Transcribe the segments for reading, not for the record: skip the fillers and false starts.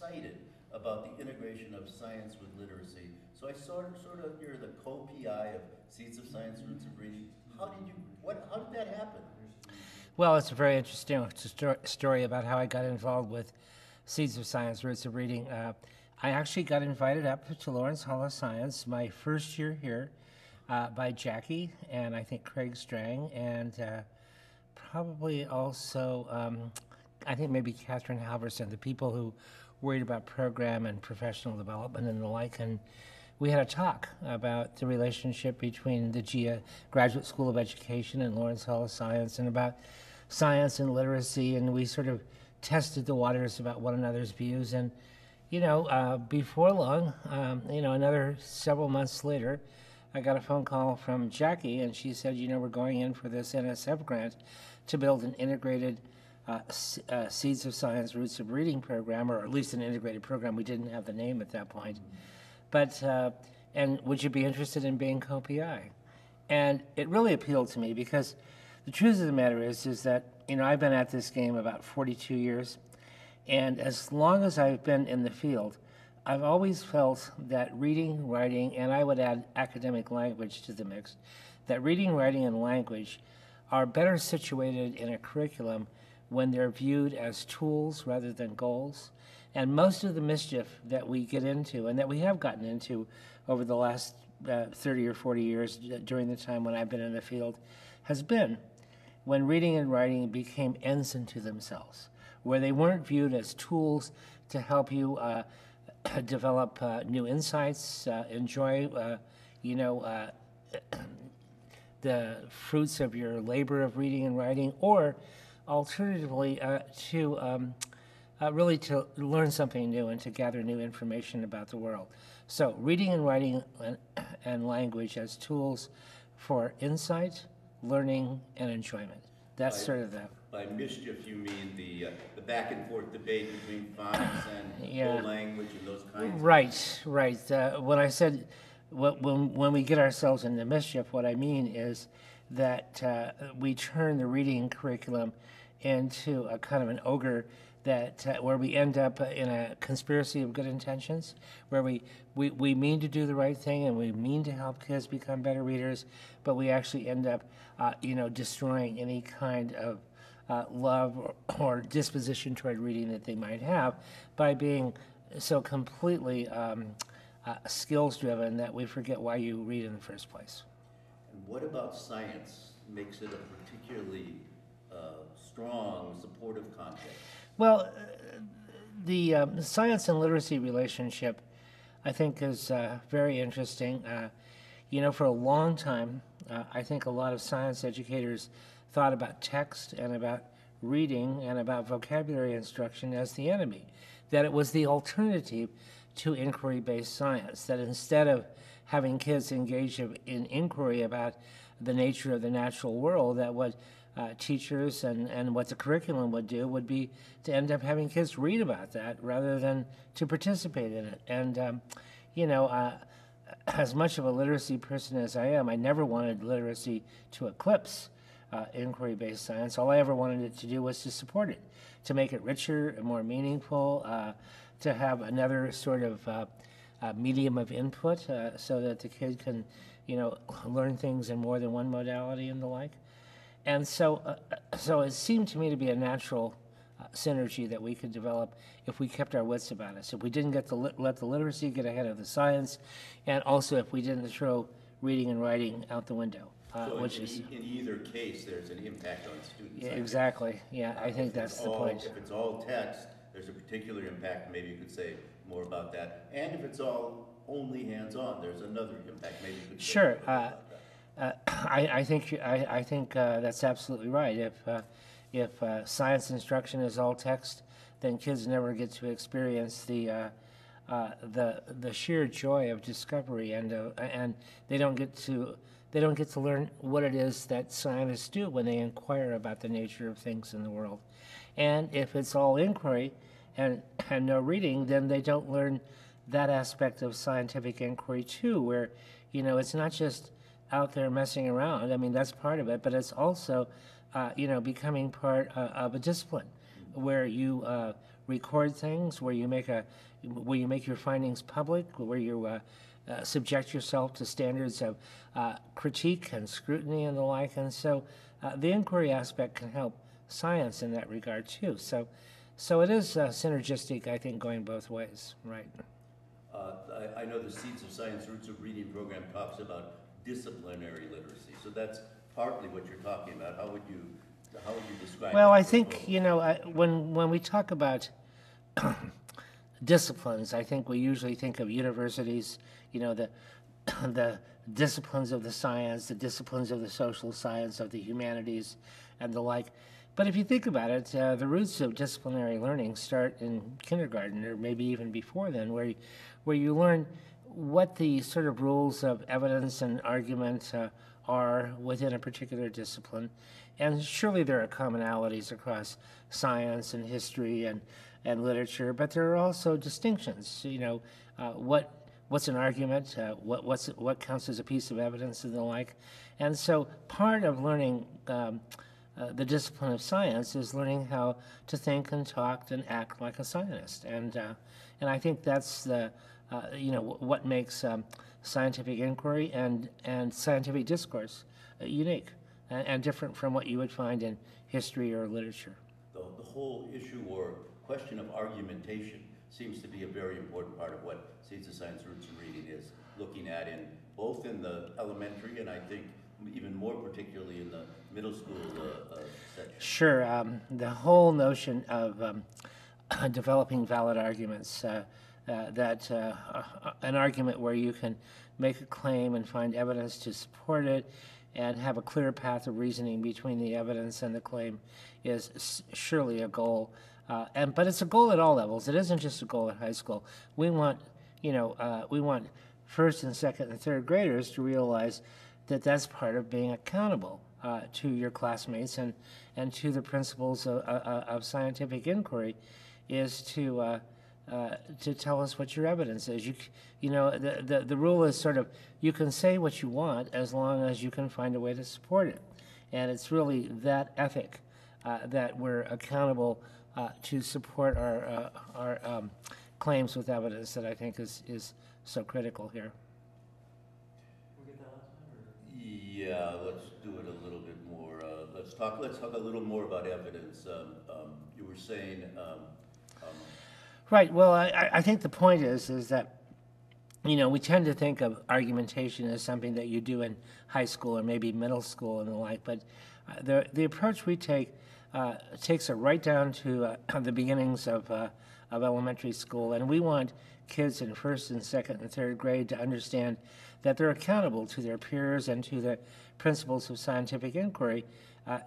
excited about the integration of science with literacy. So I sort of, you're the co-PI of Seeds of Science, Roots of Reading. How did that happen? Well, it's a very interesting story about how I got involved with Seeds of Science, Roots of Reading. I actually got invited up to Lawrence Hall of Science my first year here by Jackie and I think Craig Strang and probably also I think maybe Catherine Halverson, the people who worried about program and professional development and the like. And we had a talk about the relationship between the GIA Graduate School of Education and Lawrence Hall of Science and about science and literacy, and we sort of tested the waters about one another's views. And before long, another several months later, I got a phone call from Jackie, and she said, we're going in for this NSF grant to build an integrated Seeds of Science, Roots of Reading program, or at least an integrated program. We didn't have the name at that point. But, and would you be interested in being co-PI? And it really appealed to me because the truth of the matter is that, I've been at this game about 42 years, and as long as I've been in the field, I've always felt that reading, writing, and I would add academic language to the mix, that reading, writing, and language are better situated in a curriculum when they're viewed as tools rather than goals. And most of the mischief that we get into, and that we have gotten into over the last 30 or 40 years during the time when I've been in the field, has been when reading and writing became ends unto themselves, where they weren't viewed as tools to help you develop new insights, enjoy, the fruits of your labor of reading and writing, or alternatively to really to learn something new and to gather new information about the world. So reading and writing and language as tools for insight, learning, and enjoyment. That's sort of the... By mischief, you mean the back and forth debate between fonts and full language and those kinds of... Right. When I said, when we get ourselves into mischief, what I mean is that we turn the reading curriculum into a kind of an ogre that where we end up in a conspiracy of good intentions, where we mean to do the right thing and we mean to help kids become better readers, but we actually end up, destroying any kind of love or disposition toward reading that they might have by being so completely skills-driven that we forget why you read in the first place. And what about science makes it a particularly strong, supportive context? Well, the science and literacy relationship, I think, is very interesting. For a long time, I think a lot of science educators thought about text and about reading and about vocabulary instruction as the enemy, that it was the alternative to inquiry-based science, that instead of having kids engage in inquiry about the nature of the natural world, that what teachers and what the curriculum would do would be to end up having kids read about that rather than to participate in it. And, as much of a literacy person as I am, I never wanted literacy to eclipse inquiry-based science. All I ever wanted it to do was to support it, to make it richer and more meaningful, to have another sort of medium of input so that the kid can, learn things in more than one modality and the like. And so it seemed to me to be a natural synergy that we could develop if we kept our wits about us, if we didn't let the literacy get ahead of the science, and also if we didn't throw reading and writing out the window. So in either case, there's an impact on students. Yeah, exactly. Yeah, I think that's the point. If it's all text, there's a particular impact. Maybe you could say more about that. And if it's all only hands-on, there's another impact. Maybe you could say sure. more about that. I think that's absolutely right. If science instruction is all text, then kids never get to experience the sheer joy of discovery, and they don't get to learn what it is that scientists do when they inquire about the nature of things in the world. And if it's all inquiry and no reading, then they don't learn that aspect of scientific inquiry too, where it's not just out there messing around. I mean, that's part of it, but it's also becoming part of a discipline where you record things, where you make your findings public, where you subject yourself to standards of critique and scrutiny and the like. And so the inquiry aspect can help science in that regard too. So it is synergistic, I think, going both ways, right? I know the Seeds of Science Roots of Reading program talks about disciplinary literacy. So that's partly what you're talking about. How would you describe Well, that I for think, folks? when we talk about disciplines, I think we usually think of universities, the the disciplines of the science, the disciplines of the social science, of the humanities, and the like. But if you think about it, the roots of disciplinary learning start in kindergarten, or maybe even before then, where you learn what the sort of rules of evidence and argument are within a particular discipline. And surely there are commonalities across science and history and literature, but there are also distinctions. What's an argument? What counts as a piece of evidence and the like? And so part of learning the discipline of science is learning how to think and talk and act like a scientist. And I think that's what makes scientific inquiry and scientific discourse unique and different from what you would find in history or literature. The whole issue or question of argumentation seems to be a very important part of what Seeds of Science Roots of Reading is looking at both in the elementary and I think even more particularly in the middle school section. Sure. The whole notion of developing valid arguments, an argument where you can make a claim and find evidence to support it and have a clear path of reasoning between the evidence and the claim is surely a goal. But it's a goal at all levels. It isn't just a goal at high school. We want first and second and third graders to realize that that's part of being accountable to your classmates and to the principles of scientific inquiry is to tell us what your evidence is. The rule is sort of you can say what you want as long as you can find a way to support it. And it's really that ethic that we're accountable to support our claims with evidence that I think is so critical here. Yeah, let's do it a little bit more. Let's talk a little more about evidence. You were saying. Right. Well, I think the point is that we tend to think of argumentation as something that you do in high school or maybe middle school and the like, but the approach we take takes it right down to the beginnings of elementary school, and we want kids in first and second and third grade to understand that they're accountable to their peers and to the principles of scientific inquiry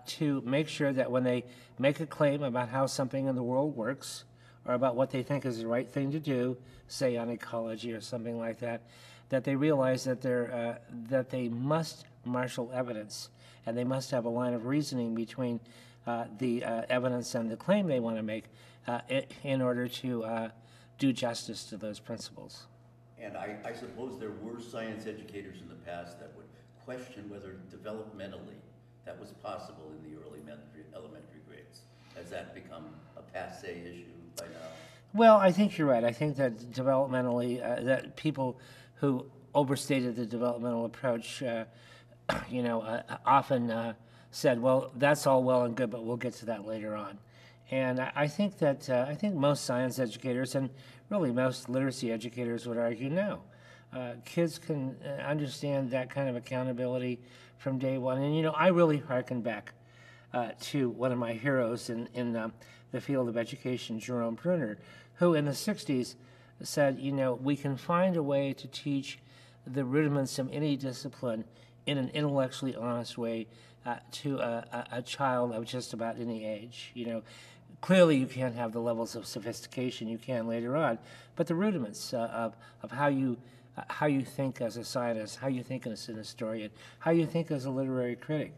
to make sure that when they make a claim about how something in the world works or about what they think is the right thing to do, say on ecology or something like that, that they realize that they must marshal evidence and they must have a line of reasoning between the evidence and the claim they want to make in order to do justice to those principles. And I suppose there were science educators in the past that would question whether developmentally that was possible in the early elementary grades. Has that become a passé issue by now? Well, I think you're right. I think that developmentally, that people who overstated the developmental approach, often said, well, that's all well and good, but we'll get to that later on. And I think that most science educators and really most literacy educators would argue no. Kids can understand that kind of accountability from day one. And I really hearken back to one of my heroes in the field of education, Jerome Bruner, who in the 60s said, we can find a way to teach the rudiments of any discipline in an intellectually honest way to a child of just about any age. Clearly you can't have the levels of sophistication you can later on, but the rudiments of how you think as a scientist, how you think as an historian, how you think as a literary critic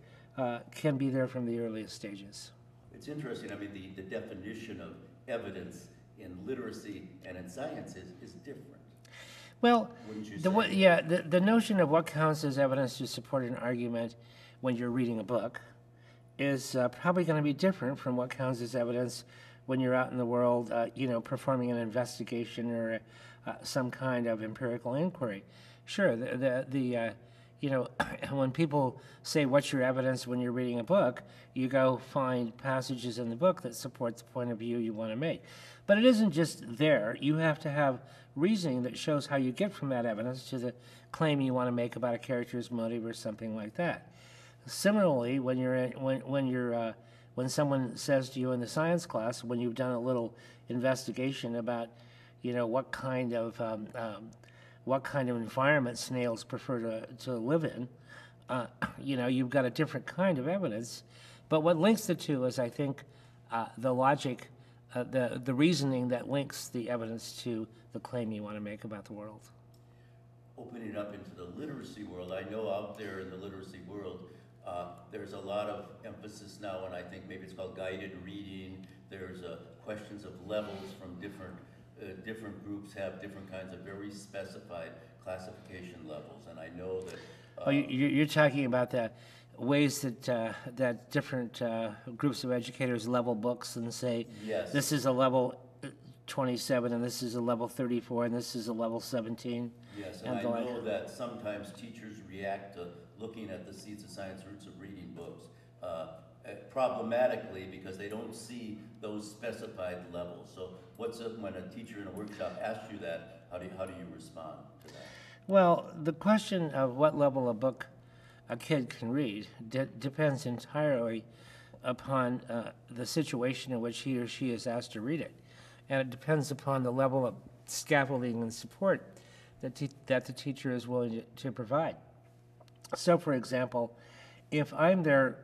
can be there from the earliest stages. It's interesting. I mean, the definition of evidence in literacy and in science is different. Well, Wouldn't you say? the notion of what counts as evidence to support an argument when you're reading a book is probably going to be different from what counts as evidence when you're out in the world, performing an investigation or some kind of empirical inquiry. Sure, when people say, what's your evidence when you're reading a book, you go find passages in the book that support the point of view you want to make. But it isn't just there. You have to have reasoning that shows how you get from that evidence to the claim you want to make about a character's motive or something like that. Similarly, when someone says to you in the science class, when you've done a little investigation about, what kind of environment snails prefer to live in, you've got a different kind of evidence. But what links the two is, I think, the logic, the reasoning that links the evidence to the claim you want to make about the world. Opening it up into the literacy world, I know out there in the literacy world, there's a lot of emphasis now, and I think maybe it's called guided reading. There's questions of levels from different groups have different kinds of very specified classification levels, and I know that. You're talking about the ways that different groups of educators level books and say, yes, this is a level 27, and this is a level 34, and this is a level 17. Yes, and I know that sometimes teachers react to looking at the Seeds of Science Roots of Reading books problematically because they don't see those specified levels. So what's up when a teacher in a workshop asks you that, how do you respond to that? Well, the question of what level of book a kid can read depends entirely upon the situation in which he or she is asked to read it. And it depends upon the level of scaffolding and support that the teacher is willing to provide. So, for example, if I'm there,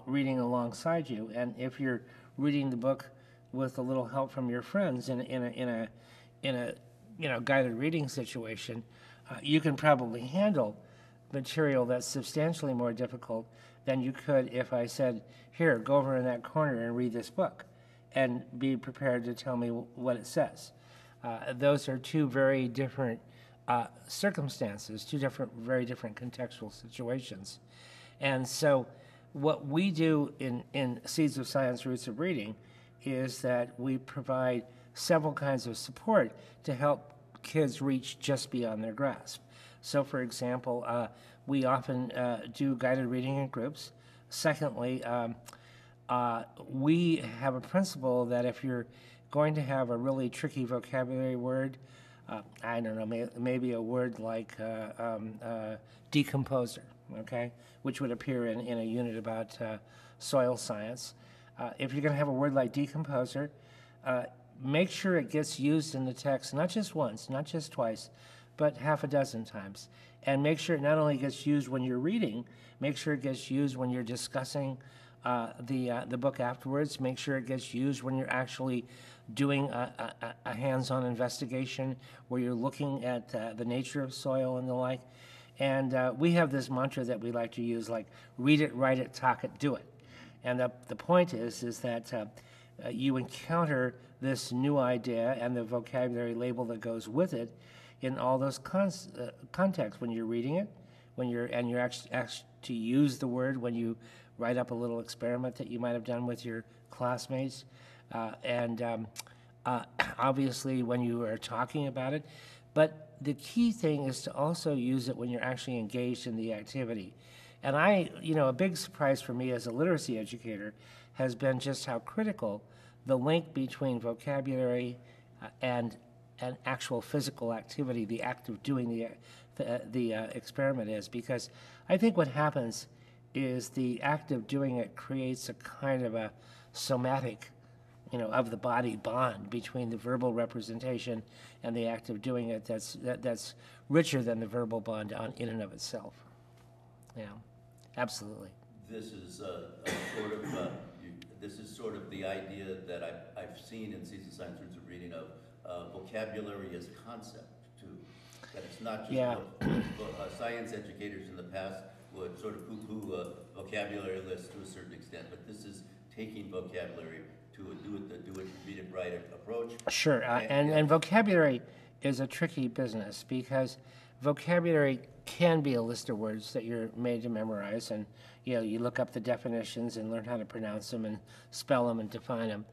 reading alongside you, and if you're reading the book with a little help from your friends in a guided reading situation, you can probably handle material that's substantially more difficult than you could if I said, here, go over in that corner and read this book, and be prepared to tell me what it says. Those are two very different circumstances, very different contextual situations. And so what we do in Seeds of Science, Roots of Reading is that we provide several kinds of support to help kids reach just beyond their grasp. So, for example, we often do guided reading in groups. Secondly, we have a principle that if you're going to have a really tricky vocabulary word, I don't know, maybe a word like decomposer, okay, which would appear in a unit about soil science. If you're going to have a word like decomposer, make sure it gets used in the text, not just once, not just twice, but half a dozen times. And make sure it not only gets used when you're reading, make sure it gets used when you're discussing the book afterwards. Make sure it gets used when you're actually doing a hands-on investigation where you're looking at the nature of soil and the like. And we have this mantra that we like to use, like, read it, write it, talk it, do it. And the point is that you encounter this new idea and the vocabulary label that goes with it in all those contexts, when you're reading it, when you're actually to use the word, when you write up a little experiment that you might have done with your classmates, and obviously when you are talking about it. But the key thing is to also use it when you're actually engaged in the activity. And a big surprise for me as a literacy educator has been just how critical the link between vocabulary and actual physical activity, the act of doing the experiment is. Because I think what happens is the act of doing it creates a kind of a somatic, of the body bond between the verbal representation and the act of doing it that's richer than the verbal bond in and of itself. Yeah, absolutely. This is sort of the idea that I've seen in Seeds of Science Roots of Reading of vocabulary as concept too. That it's not just science educators in the past would sort of poo-poo a vocabulary list to a certain extent, but this is taking vocabulary to do it, read it, write it approach. Sure, and vocabulary is a tricky business because vocabulary can be a list of words that you're made to memorize, and you look up the definitions and learn how to pronounce them and spell them and define them.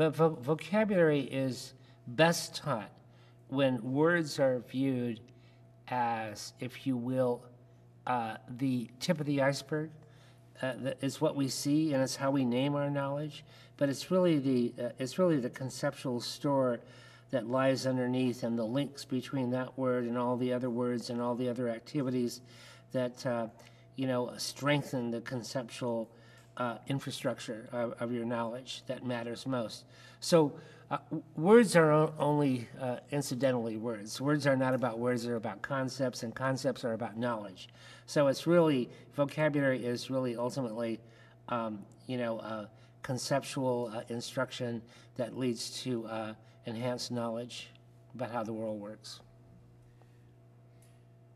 But vocabulary is best taught when words are viewed as, if you will, the tip of the iceberg. Is what we see, and it's how we name our knowledge. But it's really the conceptual store that lies underneath, and the links between that word and all the other words and all the other activities that strengthen the conceptual infrastructure of your knowledge that matters most. So words are only incidentally words. Words are not about words, they're about concepts, and concepts are about knowledge. So it's really, vocabulary is really ultimately, conceptual instruction that leads to enhanced knowledge about how the world works.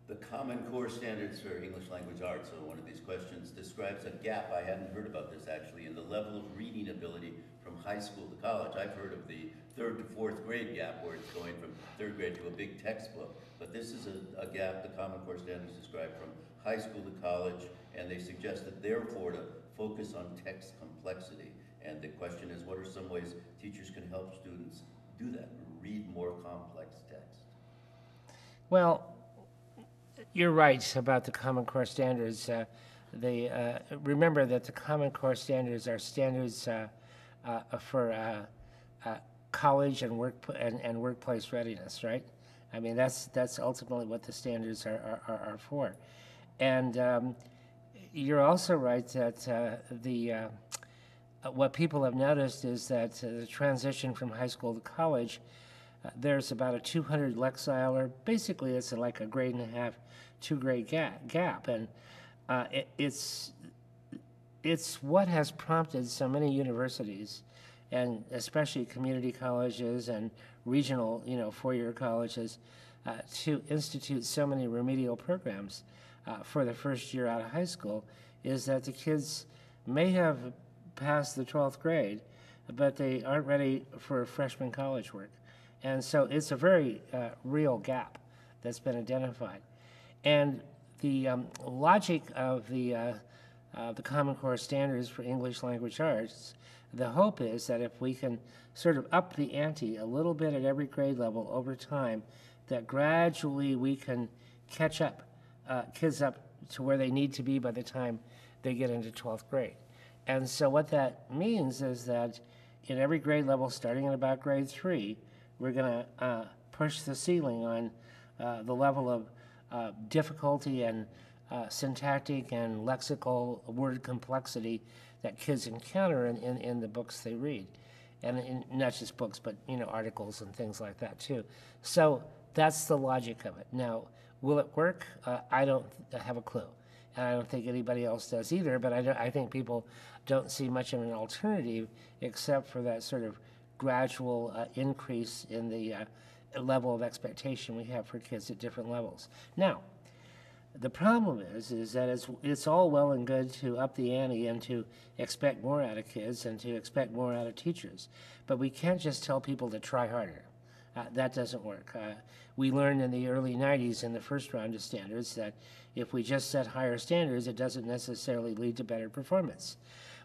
The Common Core Standards for English Language Arts, so one of these questions, describes a gap, I hadn't heard about this actually, in the level of reading ability from high school to college. I've heard of the 3rd to 4th grade gap, where it's going from 3rd grade to a big textbook. But this is a gap the Common Core Standards describe from high school to college, and they suggested therefore to focus on text complexity. And the question is, what are some ways teachers can help students do that, read more complex text? Well, you're right about the Common Core Standards. Remember that the Common Core Standards are standards for college and workplace readiness, right? I mean, that's ultimately what the standards are for. And you're also right that what people have noticed is that the transition from high school to college, there's about a 200 lexile, or basically it's like a grade and a half, 2-grade gap. And it's what has prompted so many universities, and especially community colleges and regional, 4-year colleges, to institute so many remedial programs for the first year out of high school, is that the kids may have passed the 12th grade, but they aren't ready for freshman college work. And so it's a very real gap that's been identified. And the logic of the Common Core Standards for English Language Arts, the hope is that if we can sort of up the ante a little bit at every grade level over time, that gradually we can catch up kids up to where they need to be by the time they get into 12th grade. And so what that means is that in every grade level, starting at about grade 3, we're going to push the ceiling on the level of difficulty and syntactic and lexical word complexity that kids encounter in the books they read. And not just books, but articles and things like that too. So that's the logic of it. Now, will it work? I don't have a clue. And I don't think anybody else does either, but I think people don't see much of an alternative except for that sort of gradual increase in the level of expectation we have for kids at different levels. Now, the problem is that it's all well and good to up the ante and to expect more out of kids and to expect more out of teachers, but we can't just tell people to try harder. That doesn't work. We learned in the early 90s in the first round of standards that if we just set higher standards, it doesn't necessarily lead to better performance.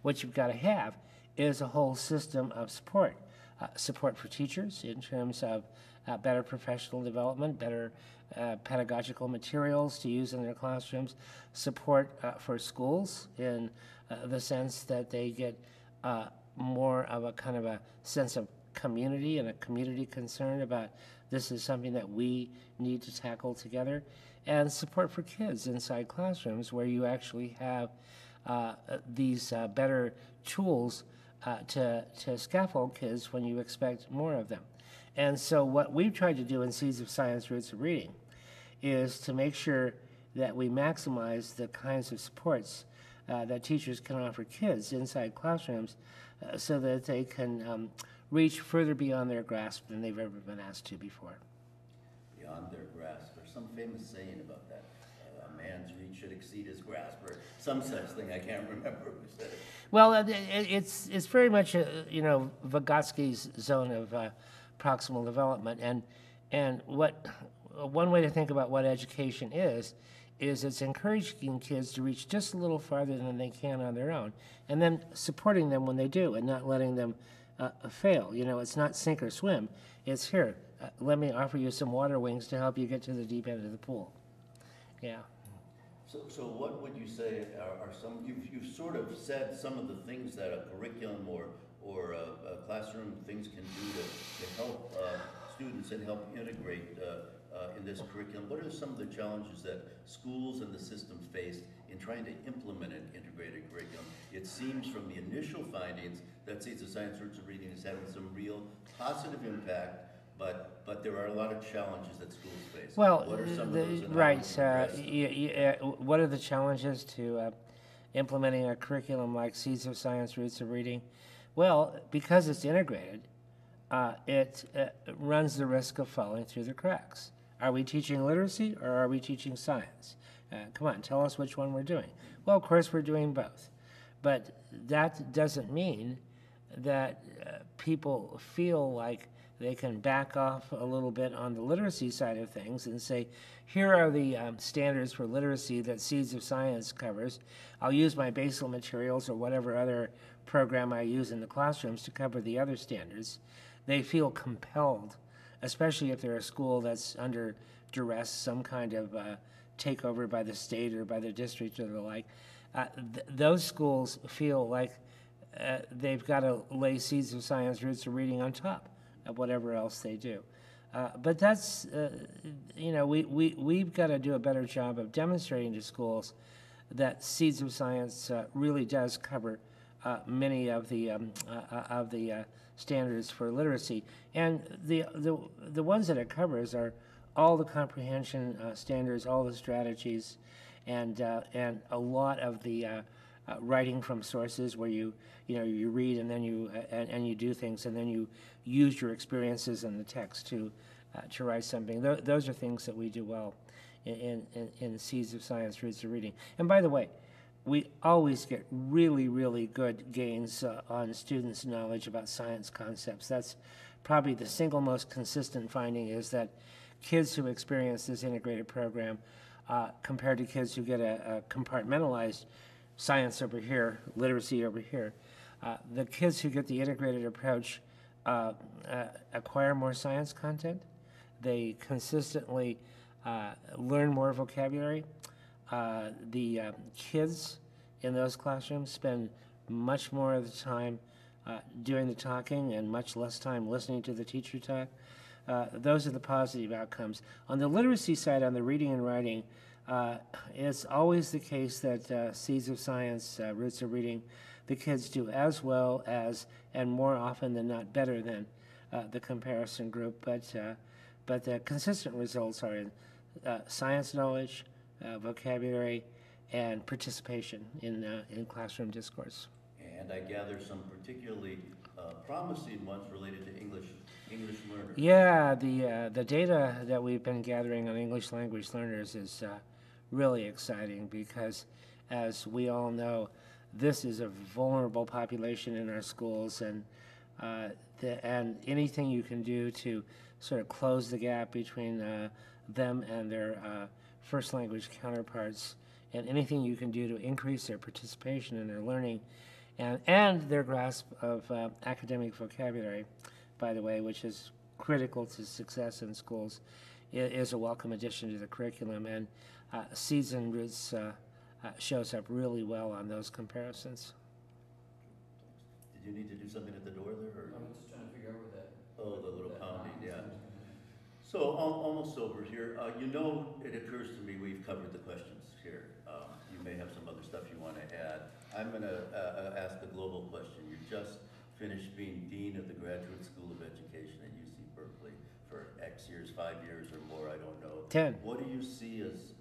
What you've got to have is a whole system of support. Support for teachers in terms of better professional development, better pedagogical materials to use in their classrooms, support for schools in the sense that they get more of a kind of a sense of community and a community concern about this is something that we need to tackle together, and support for kids inside classrooms where you actually have these better tools to scaffold kids when you expect more of them. And so what we've tried to do in Seeds of Science, Roots of Reading is to make sure that we maximize the kinds of supports that teachers can offer kids inside classrooms so that they can reach further beyond their grasp than they've ever been asked to before. Beyond their grasp. There's some famous saying about that. A man's reach should exceed his grasp, or some such thing. I can't remember who said it. Well, it's very much Vygotsky's zone of proximal development, and what one way to think about what education is it's encouraging kids to reach just a little farther than they can on their own, and then supporting them when they do, and not letting them fail. You know, it's not sink or swim. It's here. Let me offer you some water wings to help you get to the deep end of the pool. Yeah. So what would you say are some, you've sort of said some of the things that a curriculum or a classroom things can do to help students and help integrate in this curriculum. What are some of the challenges that schools and the system face in trying to implement an integrated curriculum? It seems from the initial findings that Seeds of Science Roots of Reading is having some real positive impact, but there are a lot of challenges that schools face. Well, what are some of those and how right. would you address them? What are the challenges to implementing a curriculum like Seeds of Science, Roots of Reading? Well, because it's integrated, it runs the risk of falling through the cracks. Are we teaching literacy or are we teaching science? Come on, tell us which one we're doing. Well, of course, we're doing both. But that doesn't mean that people feel like they can back off a little bit on the literacy side of things and say, here are the standards for literacy that Seeds of Science covers. I'll use my basal materials or whatever other program I use in the classrooms to cover the other standards. They feel compelled, especially if they're a school that's under duress, some kind of takeover by the state or by the district or the like. Those schools feel like they've got to lay Seeds of Science, Roots of Reading on top of whatever else they do. But that's, you know, we've got to do a better job of demonstrating to schools that Seeds of Science really does cover many of the standards for literacy. And the ones that it covers are all the comprehension standards, all the strategies, and a lot of the writing from sources where you read and then you do things and then you use your experiences in the text to write something. Those are things that we do well in Seeds of Science, Roots of Reading. And by the way, we always get really, really good gains on students' knowledge about science concepts. That's probably the single most consistent finding, is that kids who experience this integrated program compared to kids who get a compartmentalized science over here, literacy over here, the kids who get the integrated approach acquire more science content. They consistently learn more vocabulary. The kids in those classrooms spend much more of the time doing the talking and much less time listening to the teacher talk. Those are the positive outcomes. On the literacy side, on the reading and writing, it's always the case that Seeds of Science, Roots of Reading, the kids do as well as, and more often than not, better than the comparison group. But the consistent results are in science knowledge, vocabulary, and participation in classroom discourse. And I gather some particularly promising ones related to English learners. Yeah, the data that we've been gathering on English language learners is really exciting because, as we all know, this is a vulnerable population in our schools, and anything you can do to sort of close the gap between them and their first language counterparts, and anything you can do to increase their participation in their learning and their grasp of academic vocabulary, by the way, which is critical to success in schools, is a welcome addition to the curriculum. And Seeds and Roots shows up really well on those comparisons. Did you need to do something at the door there? Or? I'm just trying to figure out where that. Oh, the little pounding, yeah. So almost over here. It occurs to me we've covered the questions here. You may have some other stuff you want to add. I'm going to ask a global question. You just finished being Dean of the Graduate School of Education at UC Berkeley for X years, 5 years or more, I don't know. 10. What do you see as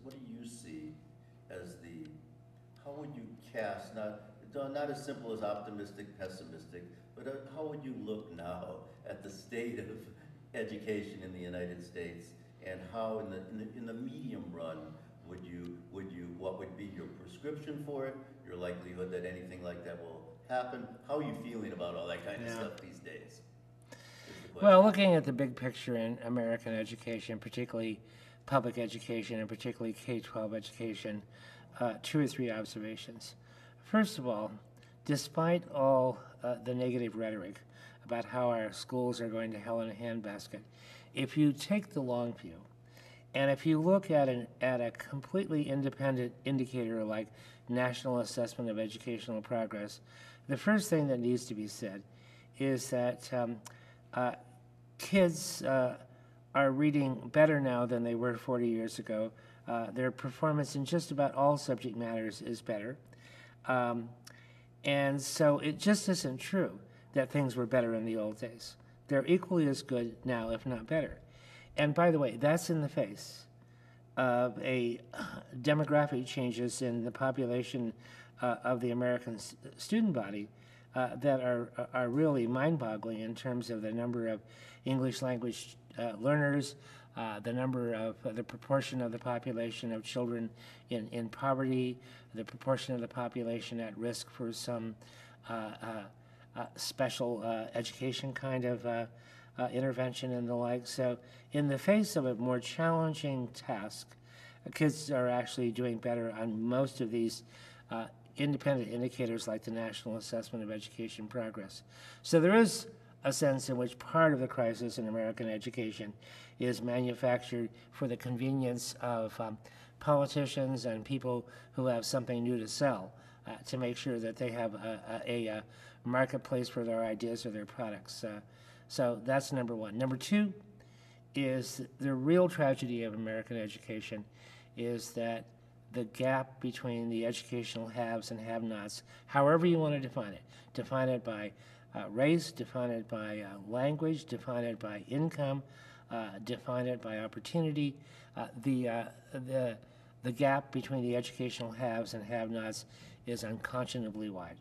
how would you cast, not as simple as optimistic, pessimistic, but how would you look now at the state of education in the United States, and how in the medium run what would be your prescription for it, your likelihood that anything like that will happen? How are you feeling about all that kind of stuff these days? Well, looking at the big picture in American education, particularly public education and particularly K-12 education, 2 or 3 observations. First of all, despite all the negative rhetoric about how our schools are going to hell in a handbasket. If you take the long view, and if you look at a completely independent indicator like National Assessment of Educational Progress, the first thing that needs to be said is that kids are reading better now than they were 40 years ago. Their performance in just about all subject matters is better. And so it just isn't true that things were better in the old days. They're equally as good now, if not better. And by the way, that's in the face of a demographic changes in the population of the American student body that are really mind-boggling in terms of the number of English language learners, the proportion of the population of children in poverty, the proportion of the population at risk for some special education kind of intervention and the like. So in the face of a more challenging task, kids are actually doing better on most of these independent indicators like the National Assessment of Education Progress. So there is a sense in which part of the crisis in American education is manufactured for the convenience of politicians and people who have something new to sell to make sure that they have a marketplace for their ideas or their products. So that's number one. Number two is the real tragedy of American education is that the gap between the educational haves and have-nots, however you want to define it by race, define it by language, define it by income, define it by opportunity. The gap between the educational haves and have-nots is unconscionably wide.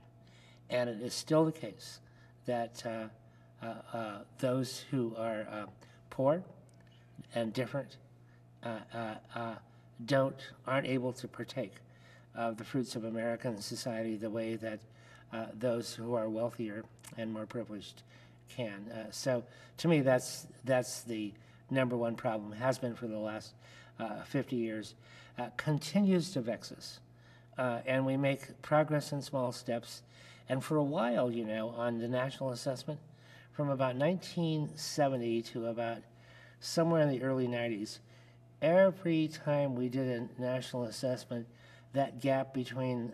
And it is still the case that those who are poor and different aren't able to partake of the fruits of American society the way that those who are wealthier and more privileged can. So to me, that's the number one problem, has been for the last 50 years, continues to vex us. And we make progress in small steps. And for a while, you know, on the national assessment, from about 1970 to about somewhere in the early 90s, every time we did a national assessment, that gap between,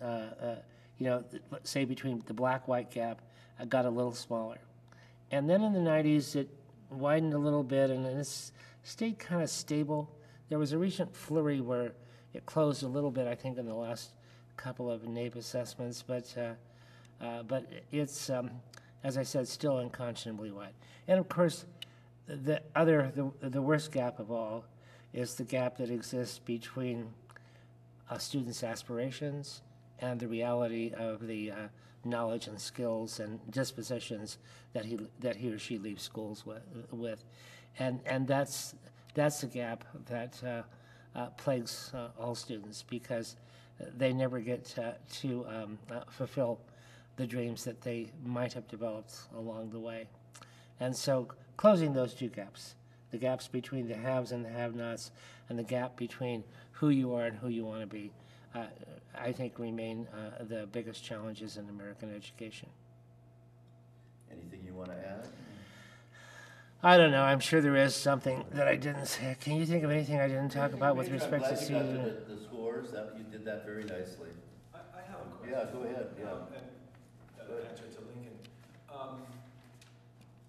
let's say between the black-white gap, got a little smaller. And then in the 90s, it widened a little bit, and it's stayed kind of stable. There was a recent flurry where it closed a little bit, I think, in the last couple of NAEP assessments, but it's, as I said, still unconscionably wide. And of course, the worst gap of all is the gap that exists between a student's aspirations and the reality of the knowledge and skills and dispositions that he or she leaves schools with. And that's the gap that plagues all students, because they never get to fulfill the dreams that they might have developed along the way. And so closing those two gaps, the gaps between the haves and the have-nots, and the gap between who you are and who you want to be, I think remain the biggest challenges in American education. Anything you want to add? I don't know. I'm sure there is something that I didn't say. Can you think of anything I didn't talk about with respect to student? I'm glad you got to the scores. You did that very nicely. I have a question. Yeah, go ahead. Yeah. And answer to Lincoln.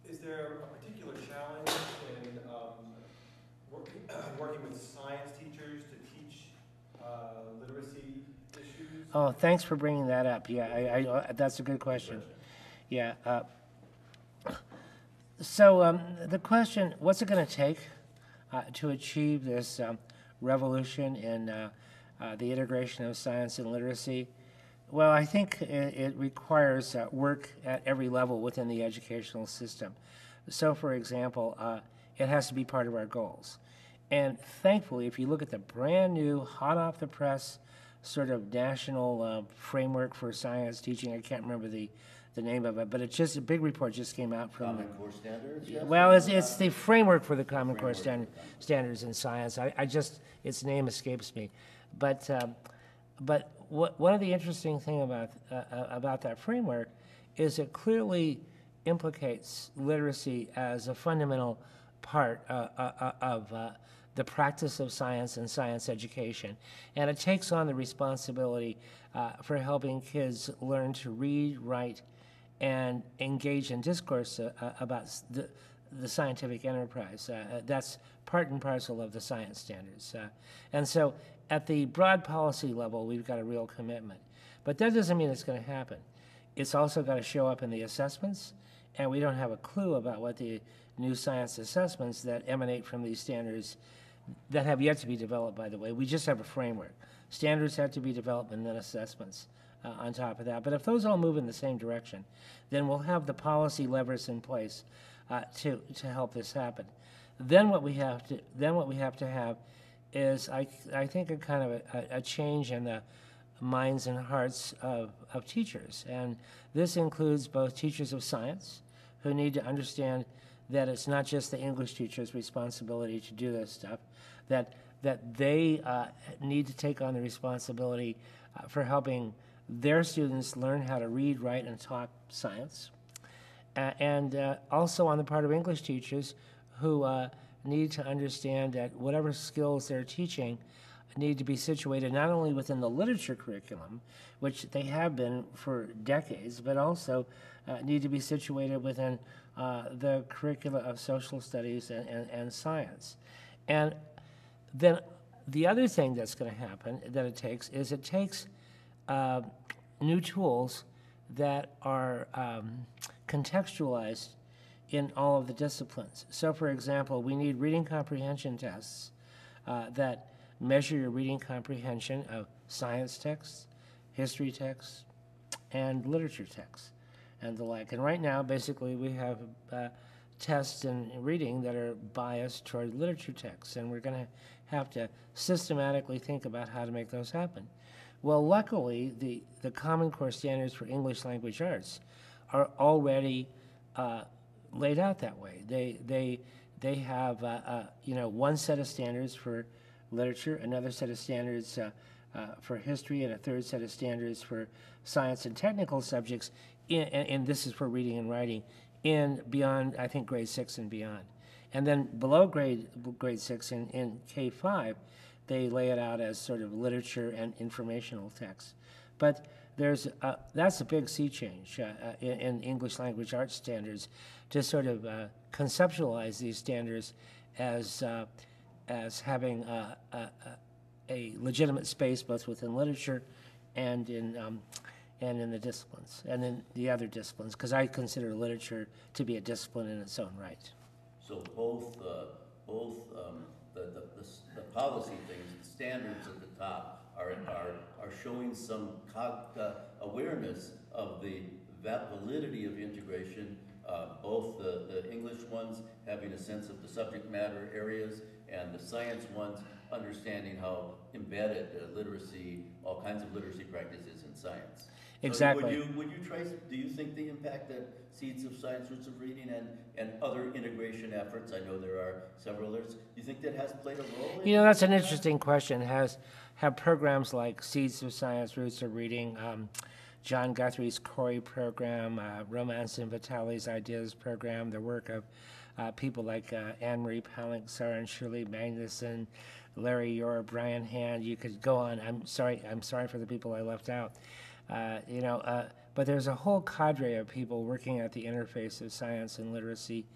Is there a particular challenge in working with science teachers to teach literacy issues? Oh, thanks for bringing that up. Yeah, that's a good question. Yeah. So the question, what's it going to take to achieve this revolution in the integration of science and literacy? Well, I think it requires work at every level within the educational system. So, for example, it has to be part of our goals. And thankfully, if you look at the brand new, hot off the press sort of national framework for science teaching, I can't remember the name of it, but it's just a big report just came out from Common Core Standards? Yes? Well, it's the framework for the Common Core standards in science. Its name escapes me, but one of the interesting thing about that framework is it clearly implicates literacy as a fundamental part of the practice of science and science education. And it takes on the responsibility for helping kids learn to read, write, and engage in discourse about the scientific enterprise. That's part and parcel of the science standards. And so at the broad policy level, we've got a real commitment. But that doesn't mean it's going to happen. It's also got to show up in the assessments, and we don't have a clue about what the new science assessments that emanate from these standards that have yet to be developed, by the way. We just have a framework. Standards have to be developed and then assessments on top of that. But if those all move in the same direction, then we'll have the policy levers in place to help this happen. Then what we have to have is, I think, a kind of a change in the minds and hearts of teachers. And this includes both teachers of science, who need to understand that it's not just the English teacher's responsibility to do this stuff, that they need to take on the responsibility for helping their students learn how to read, write, and talk science. And also on the part of English teachers, who need to understand that whatever skills they're teaching need to be situated not only within the literature curriculum, which they have been for decades, but also need to be situated within the curricula of social studies and science. And then the other thing that's going to happen that it takes new tools that are contextualized in all of the disciplines. So, for example, we need reading comprehension tests that measure your reading comprehension of science texts, history texts, and literature texts, and the like. And right now, basically, we have tests in reading that are biased toward literature texts, and we're going to have to systematically think about how to make those happen. Well, luckily, the Common Core standards for English language arts are already laid out that way. They have one set of standards for literature, another set of standards for history, and a third set of standards for science and technical subjects, and this is for reading and writing, in beyond, I think, grade 6 and beyond. And then below grade 6 in K-5, they lay it out as sort of literature and informational texts. But that's a big sea change in English language arts standards, to sort of conceptualize these standards as having a legitimate space both within literature and in the disciplines, and in the other disciplines, because I consider literature to be a discipline in its own right. So both the policy things, the standards at the top, are showing some awareness of the validity of integration, both the English ones having a sense of the subject matter areas, and the science ones understanding how embedded literacy, all kinds of literacy practices in science. Exactly. So would you trace, do you think the impact that Seeds of Science, Roots of Reading, and other integration efforts, I know there are several others, do you think that has played a role in? That's an interesting question. Have programs like Seeds of Science, Roots of Reading, John Guthrie's Corey program, Romance and Vitali's Ideas program, the work of people like Anne-Marie Palanksar and Shirley Magnuson, Larry Yor, Brian Hand. You could go on. I'm sorry for the people I left out. But there's a whole cadre of people working at the interface of science and literacy.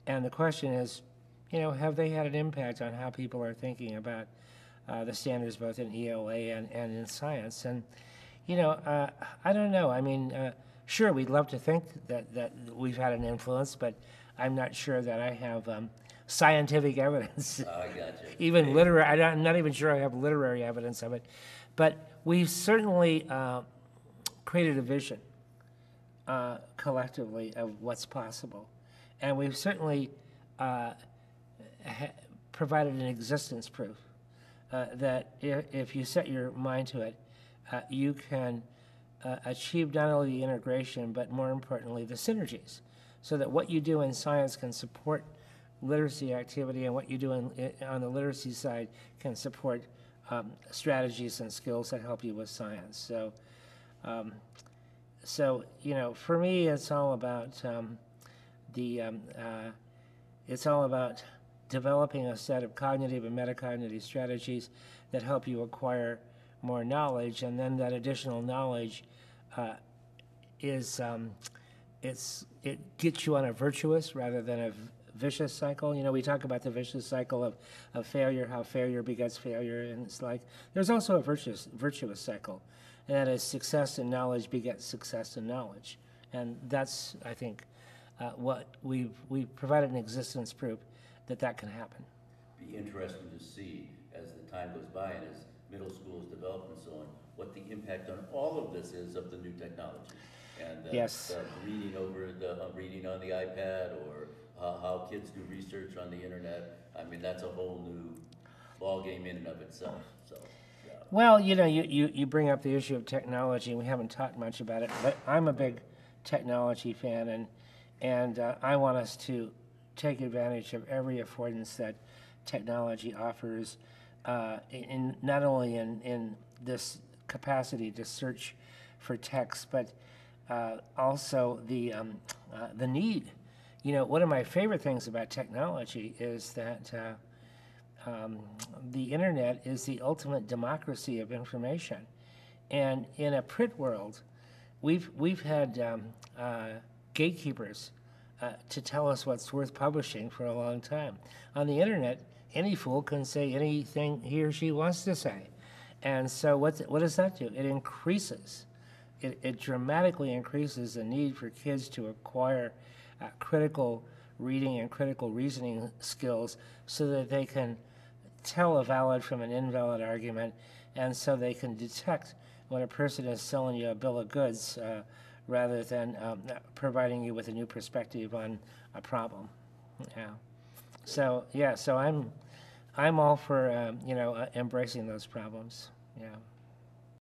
And the question is, have they had an impact on how people are thinking about the standards both in ELA and in science? And, I don't know. I mean, sure, we'd love to think that we've had an influence, but I'm not sure that I have scientific evidence. I got you. Even literary, I'm not even sure I have literary evidence of it. But we've certainly created a vision collectively of what's possible. And we've certainly provided an existence proof that if you set your mind to it, you can achieve not only the integration, but more importantly, the synergies, so that what you do in science can support literacy activity, and what you do on the literacy side can support strategies and skills that help you with science. So for me, it's all about it's all about developing a set of cognitive and metacognitive strategies that help you acquire more knowledge, and then that additional knowledge it gets you on a virtuous rather than a vicious cycle. You know, we talk about the vicious cycle of failure, how failure begets failure, and it's like there's also a virtuous cycle, and that is success and knowledge begets success and knowledge, and that's, I think, what we've provided an existence proof that can happen. Be interesting to see as the time goes by and as middle schools develop and so on, what the impact on all of this is of the new technology. And Yes. Reading over reading on the iPad, or how kids do research on the internet. I mean, that's a whole new ballgame in and of itself. So, yeah. Well, you know, you bring up the issue of technology, and we haven't talked much about it, but I'm a big technology fan, and I want us to take advantage of every affordance that technology offers, in not only in this capacity to search for text, but also the need. You know, one of my favorite things about technology is that the internet is the ultimate democracy of information, and in a print world, we've had gatekeepers to tell us what's worth publishing for a long time. On the internet, any fool can say anything he or she wants to say, and so what does that do? It increases. It dramatically increases the need for kids to acquire critical reading and critical reasoning skills so that they can tell a valid from an invalid argument, and so they can detect when a person is selling you a bill of goods rather than providing you with a new perspective on a problem. Yeah. So I'm all for embracing those problems. Yeah.